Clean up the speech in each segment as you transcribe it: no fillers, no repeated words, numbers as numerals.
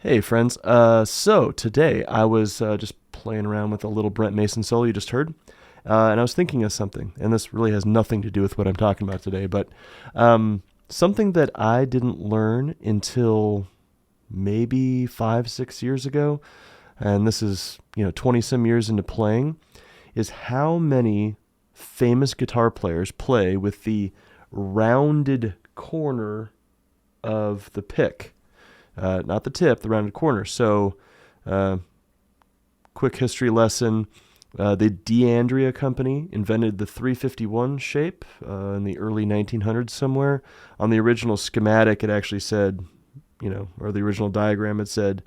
Hey friends, so today I was just playing around with a little Brent Mason solo you just heard, and I was thinking of something, and this really has nothing to do with what I'm talking about today, but something that I didn't learn until maybe 5, 6 years ago, and this is 20 some years into playing, is how many famous guitar players play with the rounded corner of the pick. Not the tip, the rounded corner. So, uh, quick history lesson. The D'Andrea Company invented the 351 shape in the early 1900s somewhere. On the original schematic, it actually said, or the original diagram, it said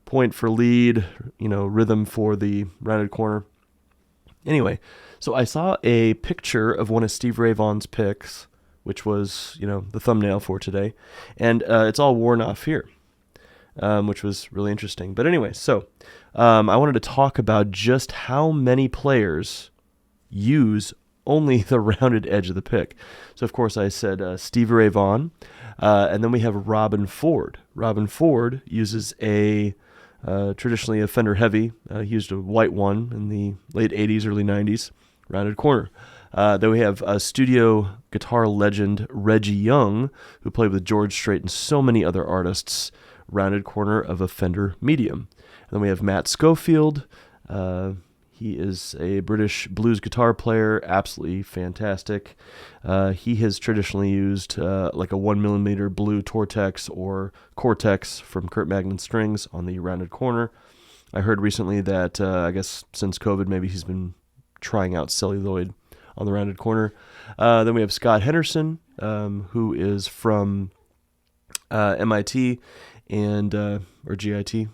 point for lead, rhythm for the rounded corner. Anyway, so I saw a picture of one of Steve Ray Vaughan's picks, which was, the thumbnail for today, and it's all worn off here. Which was really interesting. But anyway, so I wanted to talk about just how many players use only the rounded edge of the pick. So, of course, I said Stevie Ray Vaughan, and then we have Robben Ford. Robben Ford uses traditionally a Fender Heavy. He used a white one in the late 80s, early 90s, rounded corner. Then we have studio guitar legend Reggie Young, who played with George Strait and so many other artists, rounded corner of a Fender Medium. And then we have Matt Schofield. He is a British blues guitar player, absolutely fantastic. He has traditionally used like a 1mm blue Tortex or Cortex from Kurt Magnin strings on the rounded corner. I heard recently that I guess since COVID, maybe he's been trying out celluloid on the rounded corner. Then we have Scott Henderson, who is from MIT and or GIT,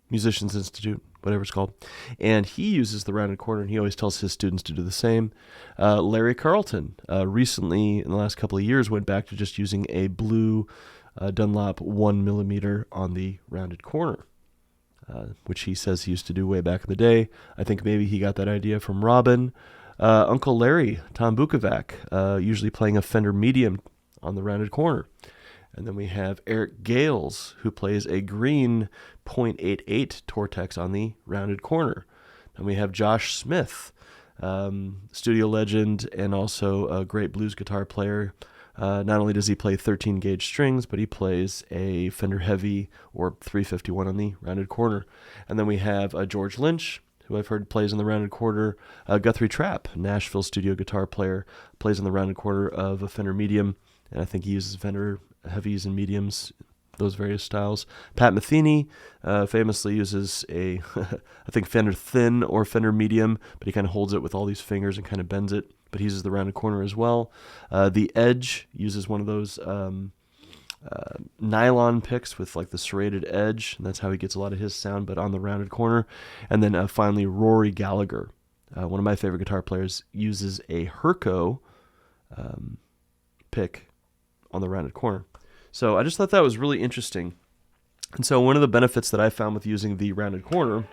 Musicians Institute, whatever it's called, and he uses the rounded corner, and he always tells his students to do the same. Larry Carlton recently, in the last couple of years, went back to just using a blue Dunlop 1mm on the rounded corner, which he says he used to do way back in the day. I think maybe he got that idea from Robin. Uncle Larry, Tom Bukovac, usually playing a Fender Medium on the rounded corner. And then we have Eric Gales, who plays a green .88 Tortex on the rounded corner. Then we have Josh Smith, studio legend and also a great blues guitar player. Not only does he play 13-gauge strings, but he plays a Fender Heavy or 351 on the rounded corner. And then we have George Lynch, who I've heard plays in the rounded corner. Guthrie Trapp, Nashville studio guitar player, plays in the rounded corner of a Fender Medium. And I think he uses Fender Heavies and Mediums, those various styles. Pat Metheny famously uses a, I think, Fender Thin or Fender Medium, but he kind of holds it with all these fingers and kind of bends it, but he uses the rounded corner as well. The Edge uses one of those nylon picks with like the serrated edge, and that's how he gets a lot of his sound, but on the rounded corner. And then finally, Rory Gallagher, one of my favorite guitar players, uses a Herco pick on the rounded corner. So I just thought that was really interesting. And so one of the benefits that I found with using the rounded corner,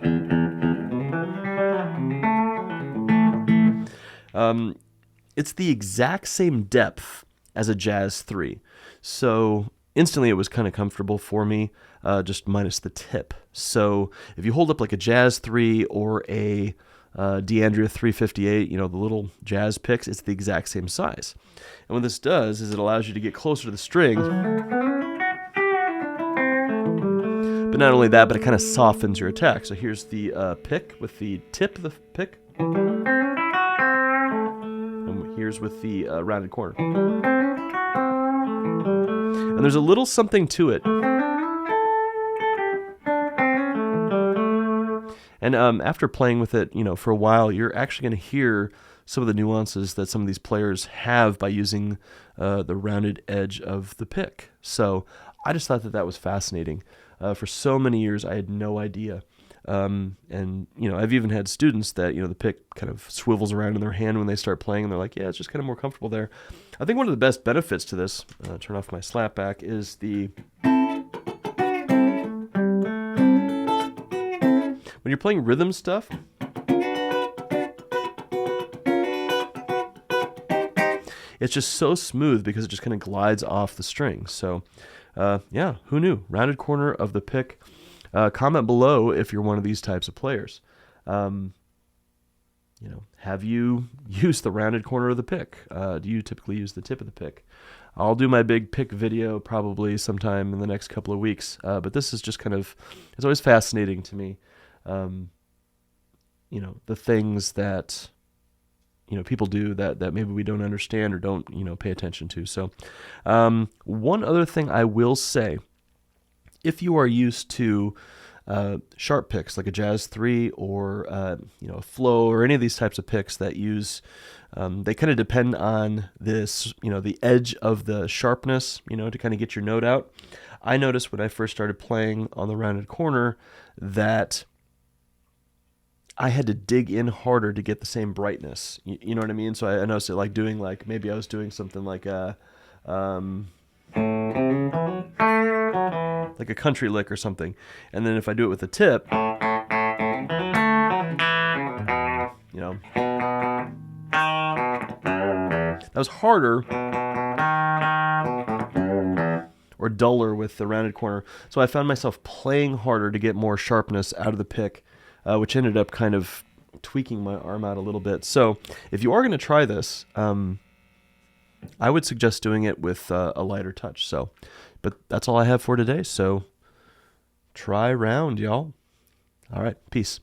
it's the exact same depth as a Jazz 3. So instantly it was kind of comfortable for me, just minus the tip. So if you hold up like a Jazz 3 or a D'Andrea 358, the little jazz picks, it's the exact same size. And what this does is it allows you to get closer to the strings. But not only that, but it kind of softens your attack. So here's the pick with the tip of the pick. And here's with the rounded corner. And there's a little something to it. And after playing with it, for a while, you're actually going to hear some of the nuances that some of these players have by using the rounded edge of the pick. So I just thought that was fascinating. For so many years, I had no idea. And I've even had students that, the pick kind of swivels around in their hand when they start playing, and they're like, yeah, it's just kind of more comfortable there. I think one of the best benefits to this, turn off my slapback, is the... When you're playing rhythm stuff, it's just so smooth because it just kind of glides off the string. So Yeah, who knew? Rounded corner of the pick. Comment below if you're one of these types of players. Have you used the rounded corner of the pick? Do you typically use the tip of the pick? I'll do my big pick video probably sometime in the next couple of weeks. But this is just it's always fascinating to me. The things that, people do that maybe we don't understand or don't, pay attention to. So, one other thing I will say, if you are used to sharp picks like a Jazz 3 or a Flow or any of these types of picks that use, they kind of depend on this, the edge of the sharpness, to kind of get your note out. I noticed when I first started playing on the rounded corner that I had to dig in harder to get the same brightness. You know what I mean? So I noticed it like doing maybe I was doing something like a country lick or something, and then if I do it with the tip, that was harder or duller with the rounded corner. So I found myself playing harder to get more sharpness out of the pick, which ended up kind of tweaking my arm out a little bit. So if you are going to try this, I would suggest doing it with a lighter touch. But that's all I have for today. So try round, y'all. All right, peace.